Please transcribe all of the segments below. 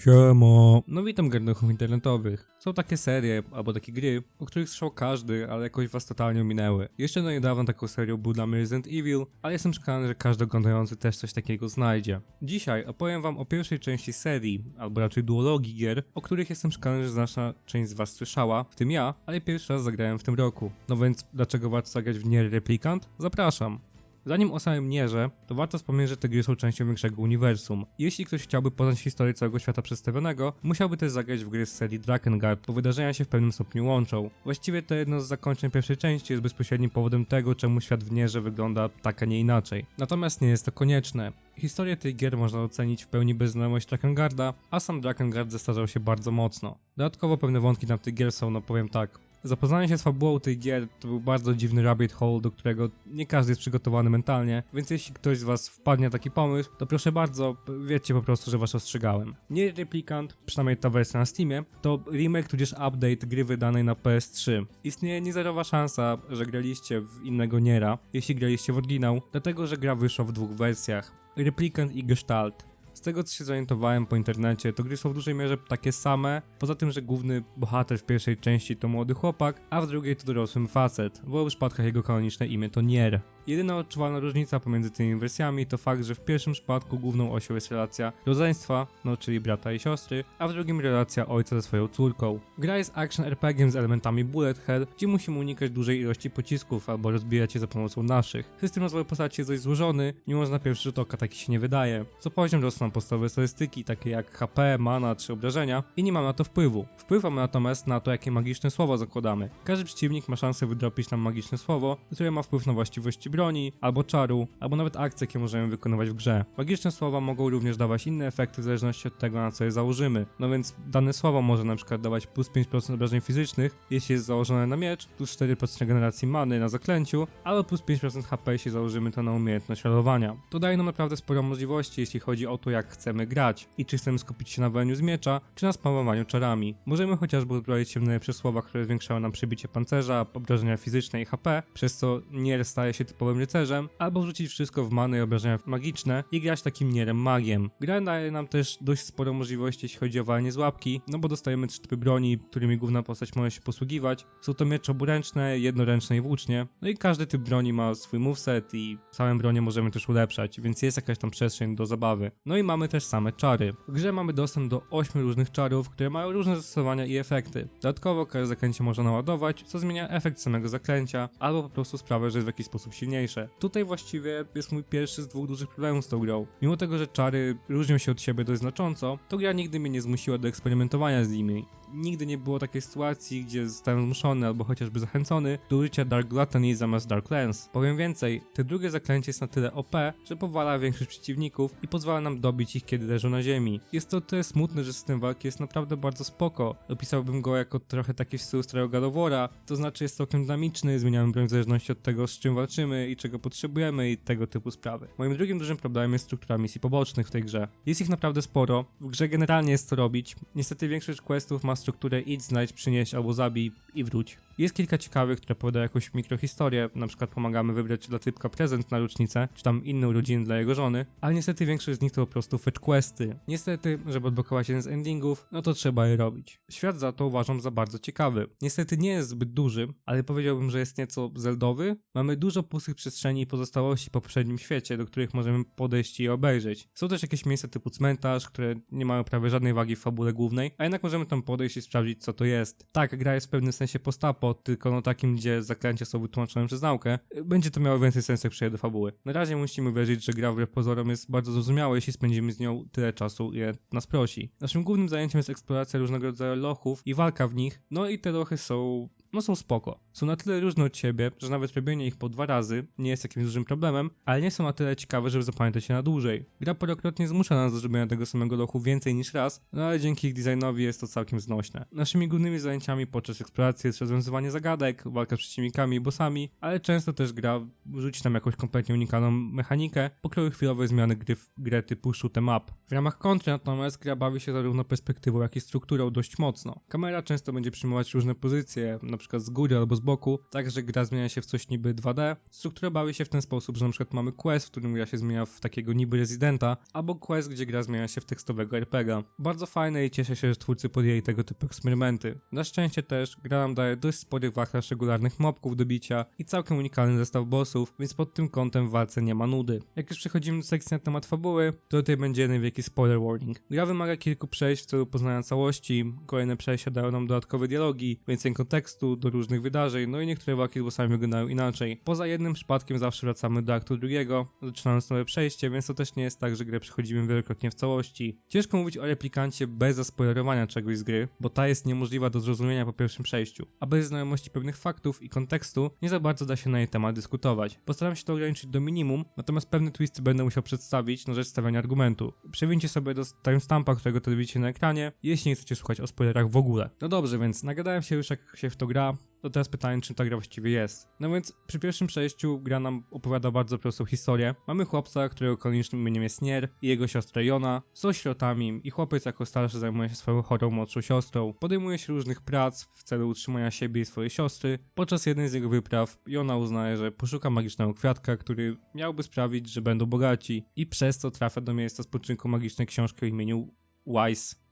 Siemo. No witam garnuchów internetowych. Są takie serie, albo takie gry, o których słyszał każdy, ale jakoś was totalnie ominęły. Jeszcze do niedawna taką serią był dla mnie Resident Evil, ale jestem przekonany, że każdy oglądający też coś takiego znajdzie. Dzisiaj opowiem wam o pierwszej części serii, albo raczej duologii gier, o których jestem przekonany, że znaczna część z was słyszała, w tym ja, ale pierwszy raz zagrałem w tym roku. No więc dlaczego warto zagrać w Nier Replicant? Zapraszam. Zanim o samym Nierze, to warto wspomnieć, że te gry są częścią większego uniwersum. Jeśli ktoś chciałby poznać historię całego świata przedstawionego, musiałby też zagrać w gry z serii Drakengard, bo wydarzenia się w pewnym stopniu łączą. Właściwie to jedno z zakończeń pierwszej części jest bezpośrednim powodem tego, czemu świat w Nierze wygląda tak, a nie inaczej. Natomiast nie jest to konieczne. Historię tej gier można ocenić w pełni bez znajomości Drakengarda, a sam Drakengard zestarzał się bardzo mocno. Dodatkowo pewne wątki na tych gier są, no powiem tak, zapoznanie się z fabułą tej gier to był bardzo dziwny rabbit hole, do którego nie każdy jest przygotowany mentalnie, więc jeśli ktoś z was wpadnie na taki pomysł, to proszę bardzo, wiedzcie po prostu, że was ostrzegałem. Nier Replicant, przynajmniej ta wersja na Steamie, to remake tudzież update gry wydanej na PS3. Istnieje niezerowa szansa, że graliście w innego Niera, jeśli graliście w oryginał, dlatego że gra wyszła w dwóch wersjach. Replicant i Gestalt. Z tego co się zorientowałem po internecie, to gry są w dużej mierze takie same, poza tym, że główny bohater w pierwszej części to młody chłopak, a w drugiej to dorosły facet. W obu przypadkach jego kanoniczne imię to Nier. Jedyna odczuwalna różnica pomiędzy tymi wersjami to fakt, że w pierwszym przypadku główną osią jest relacja rodzeństwa, no czyli brata i siostry, a w drugim relacja ojca ze swoją córką. Gra jest action RPG z elementami bullet hell, gdzie musimy unikać dużej ilości pocisków albo rozbijać je za pomocą naszych. System rozwoju postaci jest dość złożony, mimo że na pierwszy rzut oka taki się nie wydaje. Co poziom rosną podstawowe statystyki, takie jak HP, mana czy obrażenia i nie mamy na to wpływu. Wpływ mamy natomiast na to, jakie magiczne słowo zakładamy. Każdy przeciwnik ma szansę wydropić nam magiczne słowo, które ma wpływ na właściwości broni, albo czaru, albo nawet akcje, jakie możemy wykonywać w grze. Magiczne słowa mogą również dawać inne efekty w zależności od tego, na co je założymy. No więc dane słowo może na przykład dawać plus 5% obrażeń fizycznych, jeśli jest założone na miecz, plus 4% regeneracji many na zaklęciu, albo plus 5% HP, jeśli założymy to na umiejętność falowania. To daje nam naprawdę sporo możliwości, jeśli chodzi o to, jak chcemy grać i czy chcemy skupić się na waleniu z miecza, czy na spamowaniu czarami. Możemy chociażby uzbroić się w najlepsze słowa, które zwiększają nam przebicie pancerza, obrażenia fizyczne i HP, przez co Nier staje się typowym rycerzem, albo wrzucić wszystko w many i obrażenia magiczne i grać takim Nierem magiem. Gra daje nam też dość sporo możliwości, jeśli chodzi o walenie z łapki, no bo dostajemy 3 typy broni, którymi główna postać może się posługiwać. Są to miecze oburęczne, jednoręczne i włócznie, no i każdy typ broni ma swój moveset i same bronie możemy też ulepszać, więc jest jakaś tam przestrzeń do zabawy. No i mamy też same czary. W grze mamy dostęp do 8 różnych czarów, które mają różne zastosowania i efekty. Dodatkowo każde zaklęcie można naładować, co zmienia efekt samego zaklęcia, albo po prostu sprawia, że jest w jakiś sposób silniejsze. Tutaj właściwie jest mój pierwszy z dwóch dużych problemów z tą grą. Mimo tego, że czary różnią się od siebie dość znacząco, to gra nigdy mnie nie zmusiła do eksperymentowania z nimi. Nigdy nie było takiej sytuacji, gdzie zostałem zmuszony albo chociażby zachęcony do użycia Dark Gluttony zamiast Dark Lens. Powiem więcej, te drugie zaklęcie jest na tyle OP, że powala większość przeciwników i pozwala nam dobić ich, kiedy leżą na ziemi. Jest to tyle smutne, że system walki jest naprawdę bardzo spoko. Opisałbym go jako trochę taki w stylu starego God of War'a, to znaczy jest całkiem dynamiczny, zmieniamy broń w zależności od tego, z czym walczymy i czego potrzebujemy i tego typu sprawy. Moim drugim dużym problemem jest struktura misji pobocznych w tej grze. Jest ich naprawdę sporo, w grze generalnie jest co robić. Niestety większość questów ma strukturę idź, znajdź, przynieś albo zabij i wróć. Jest kilka ciekawych, które opowiadają jakąś mikrohistorię, na przykład pomagamy wybrać dla typka prezent na rocznicę, czy tam inne urodziny dla jego żony, ale niestety większość z nich to po prostu fetch questy. Niestety, żeby odblokować jeden z endingów, no to trzeba je robić. Świat za to uważam za bardzo ciekawy. Niestety nie jest zbyt duży, ale powiedziałbym, że jest nieco zeldowy. Mamy dużo pustych przestrzeni i pozostałości po poprzednim świecie, do których możemy podejść i obejrzeć. Są też jakieś miejsca typu cmentarz, które nie mają prawie żadnej wagi w fabule głównej, a jednak możemy tam podejść i sprawdzić, co to jest. Tak, gra jest w pewnym sensie postapo, tylko no takim, gdzie zaklęcia są wytłumaczone przez naukę, będzie to miało więcej sensu, jak przejdzie do fabuły. Na razie musimy wierzyć, że gra wbrew pozorom jest bardzo zrozumiała, jeśli spędzimy z nią tyle czasu, ile nas prosi. Naszym głównym zajęciem jest eksploracja różnego rodzaju lochów i walka w nich, no i te lochy są spoko. Są na tyle różne od siebie, że nawet robienie ich po 2 razy nie jest jakimś dużym problemem, ale nie są na tyle ciekawe, żeby zapamiętać się na dłużej. Gra parokrotnie zmusza nas do zrobienia tego samego lochu więcej niż raz, no ale dzięki ich designowi jest to całkiem znośne. Naszymi głównymi zajęciami podczas eksploracji jest rozwiązywanie zagadek, walka z przeciwnikami i bossami, ale często też gra rzuci nam jakąś kompletnie unikalną mechanikę, pokroju chwilowej zmiany gry w grę typu shoot'em up. W ramach kontry natomiast gra bawi się zarówno perspektywą, jak i strukturą dość mocno. Kamera często będzie przyjmować różne pozycje, np. przykład z góry albo z boku, tak że gra zmienia się w coś niby 2D. Struktura bawi się w ten sposób, że na przykład mamy quest, w którym gra się zmienia w takiego niby rezydenta, albo quest, gdzie gra zmienia się w tekstowego RPGa. Bardzo fajne i cieszę się, że twórcy podjęli tego typu eksperymenty. Na szczęście też gra nam daje dość spory wachlarz regularnych mobków do bicia i całkiem unikalny zestaw bossów, więc pod tym kątem w walce nie ma nudy. Jak już przechodzimy do sekcji na temat fabuły, to tutaj będzie jeden wielki spoiler warning. Gra wymaga kilku przejść w celu poznania całości, kolejne przejścia dają nam dodatkowe dialogi, więcej kontekstu do różnych wydarzeń, no i niektóre walki z bossami wyglądają inaczej. Poza jednym przypadkiem zawsze wracamy do aktu drugiego, zaczynając nowe przejście, więc to też nie jest tak, że grę przechodzimy wielokrotnie w całości. Ciężko mówić o replikancie bez zaspoilerowania czegoś z gry, bo ta jest niemożliwa do zrozumienia po pierwszym przejściu, a bez znajomości pewnych faktów i kontekstu nie za bardzo da się na jej temat dyskutować. Postaram się to ograniczyć do minimum, natomiast pewne twisty będę musiał przedstawić na rzecz stawiania argumentu. Przewincie sobie do timestampa, którego to widzicie na ekranie, jeśli nie chcecie słuchać o spoilerach w ogóle. No dobrze, więc nagadałem się już jak się w to gra, to teraz pytanie, czym ta gra właściwie jest. No więc przy pierwszym przejściu gra nam opowiada bardzo prostą historię. Mamy chłopca, którego kanonicznym imieniem jest Nier i jego siostra Jona. Są sierotami i chłopiec jako starszy zajmuje się swoją chorą młodszą siostrą. Podejmuje się różnych prac w celu utrzymania siebie i swojej siostry. Podczas jednej z jego wypraw Jona uznaje, że poszuka magicznego kwiatka, który miałby sprawić, że będą bogaci i przez co trafia do miejsca spoczynku magicznej książki o imieniu Weiss?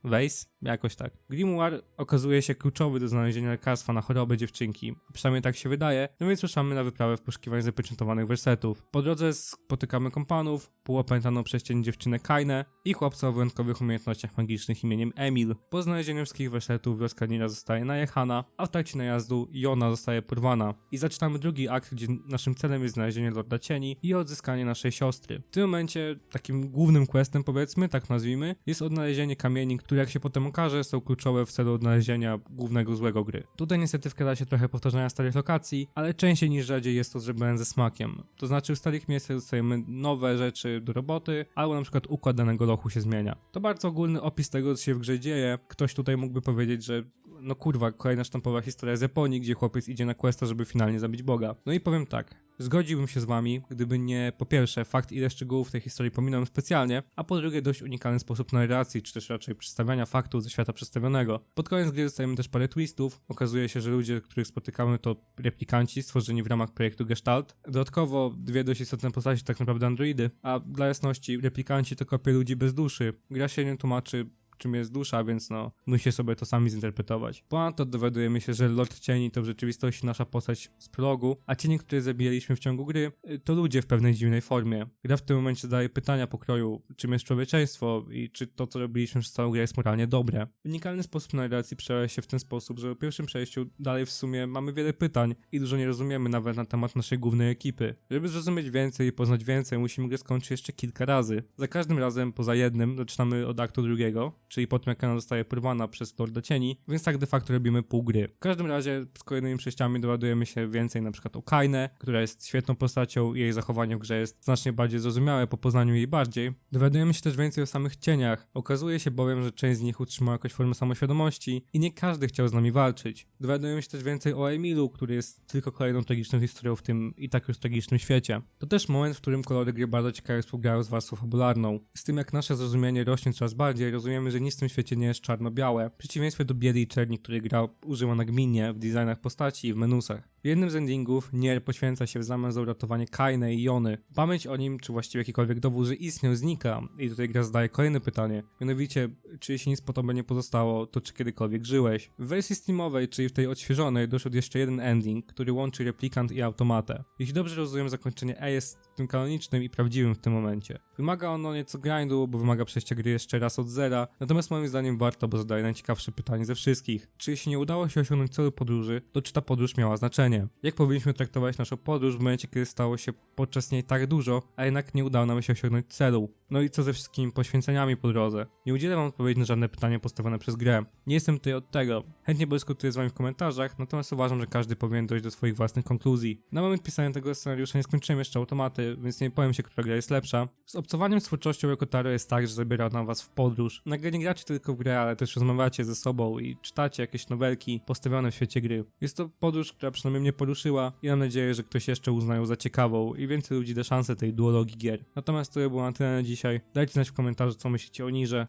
Jakoś tak. Grimoire okazuje się kluczowy do znalezienia lekarstwa na chorobę dziewczynki. Przynajmniej tak się wydaje, no więc ruszamy na wyprawę w poszukiwaniu zapieczętowanych wersetów. Po drodze spotykamy kompanów, półopętaną przez cień dziewczynę Kainę i chłopca o wyjątkowych umiejętnościach magicznych imieniem Emil. Po znalezieniu wszystkich wersetów wioska Nira zostaje najechana, a w trakcie najazdu Jona zostaje porwana. I zaczynamy drugi akt, gdzie naszym celem jest znalezienie Lorda Cieni i odzyskanie naszej siostry. W tym momencie takim głównym questem, powiedzmy, tak nazwijmy, jest odnalezienie kamieni, które jak się potem okaże są kluczowe w celu odnalezienia głównego złego gry. Tutaj niestety wkrada się trochę powtarzania starych lokacji, ale częściej niż rzadziej jest to zrobione ze smakiem. To znaczy w starych miejscach dostajemy nowe rzeczy do roboty, albo na przykład układ danego lochu się zmienia. To bardzo ogólny opis tego, co się w grze dzieje. Ktoś tutaj mógłby powiedzieć, że no kurwa, kolejna sztampowa historia z Japonii, gdzie chłopiec idzie na questa, żeby finalnie zabić Boga. No i powiem tak, zgodziłbym się z wami, gdyby nie po pierwsze fakt, ile szczegółów w tej historii pominąłem specjalnie, a po drugie dość unikalny sposób narracji, czy też raczej przedstawiania faktów ze świata przedstawionego. Pod koniec gry dostajemy też parę twistów. Okazuje się, że ludzie, których spotykamy, to replikanci stworzeni w ramach projektu Gestalt. Dodatkowo dwie dość istotne postaci, tak naprawdę androidy, a dla jasności replikanci to kopie ludzi bez duszy. Gra się nie tłumaczy, czym jest dusza, więc no, musicie sobie to sami zinterpretować. Ponadto dowiadujemy się, że Lord Cieni to w rzeczywistości nasza postać z prologu, a cienie, które zabijaliśmy w ciągu gry, to ludzie w pewnej dziwnej formie. Gra w tym momencie zadaje pytania pokroju, czym jest człowieczeństwo i czy to, co robiliśmy przez całą grę jest moralnie dobre. Unikalny sposób narracji przejawia się w ten sposób, że po pierwszym przejściu dalej w sumie mamy wiele pytań i dużo nie rozumiemy nawet na temat naszej głównej ekipy. Żeby zrozumieć więcej i poznać więcej, musimy grę skończyć jeszcze kilka razy. Za każdym razem, poza jednym, zaczynamy od aktu drugiego, czyli po tym jak ona zostaje porwana przez Lorda Cieni, więc tak de facto robimy pół gry. W każdym razie z kolejnymi przejściami dowiadujemy się więcej na przykład o Kainę, która jest świetną postacią i jej zachowanie w grze jest znacznie bardziej zrozumiałe po poznaniu jej bardziej. Dowiadujemy się też więcej o samych cieniach. Okazuje się bowiem, że część z nich utrzymała jakąś formę samoświadomości i nie każdy chciał z nami walczyć. Dowiadujemy się też więcej o Emilu, który jest tylko kolejną tragiczną historią w tym i tak już tragicznym świecie. To też moment, w którym kolory gry bardzo ciekawie współgrają z warstwą fabularną. Z tym jak nasze zrozumienie rośnie coraz bardziej, rozumiemy, że nic w tym świecie nie jest czarno-białe, w przeciwieństwie do biedy i czerni, której gra użyła nagminnie w designach postaci i w menusach. W jednym z endingów Nier poświęca się w zamian za uratowanie Kainy i Jony. Pamięć o nim, czy właściwie jakikolwiek dowód, że istniał, znika i tutaj gra zadaje kolejne pytanie. Mianowicie, czy jeśli nic po tobie nie pozostało, to czy kiedykolwiek żyłeś? W wersji steamowej, czyli w tej odświeżonej, doszedł jeszcze jeden ending, który łączy replikant i automatę. Jeśli dobrze rozumiem, zakończenie E jest tym kanonicznym i prawdziwym w tym momencie. Wymaga ono nieco grindu, bo wymaga przejścia gry jeszcze raz od zera, natomiast moim zdaniem warto, bo zadaje najciekawsze pytanie ze wszystkich. Czy jeśli nie udało się osiągnąć celu podróży, to czy ta podróż miała znaczenie? Jak powinniśmy traktować naszą podróż w momencie, kiedy stało się podczas niej tak dużo, a jednak nie udało nam się osiągnąć celu? No i co ze wszystkimi poświęceniami po drodze? Nie udzielę wam odpowiedzi na żadne pytanie postawione przez grę. Nie jestem tutaj od tego. Chętnie dyskutuję z wami w komentarzach, natomiast uważam, że każdy powinien dojść do swoich własnych konkluzji. Na moment pisania tego scenariusza nie skończyłem jeszcze automaty, więc nie powiem się, która gra jest lepsza. Z obcowaniem z twórczością Yokotaro jest tak, że zabiera na was w podróż. Na grę nie gracie tylko w grę, ale też rozmawiacie ze sobą i czytacie jakieś nowelki postawione w świecie gry. Jest to podróż, która przynajmniej mnie poruszyła i mam nadzieję, że ktoś jeszcze uzna ją za ciekawą i więcej ludzi da szansę tej duologii gier. Natomiast to było na tyle na dzisiaj. Dajcie znać w komentarzu, co myślicie o Nirze.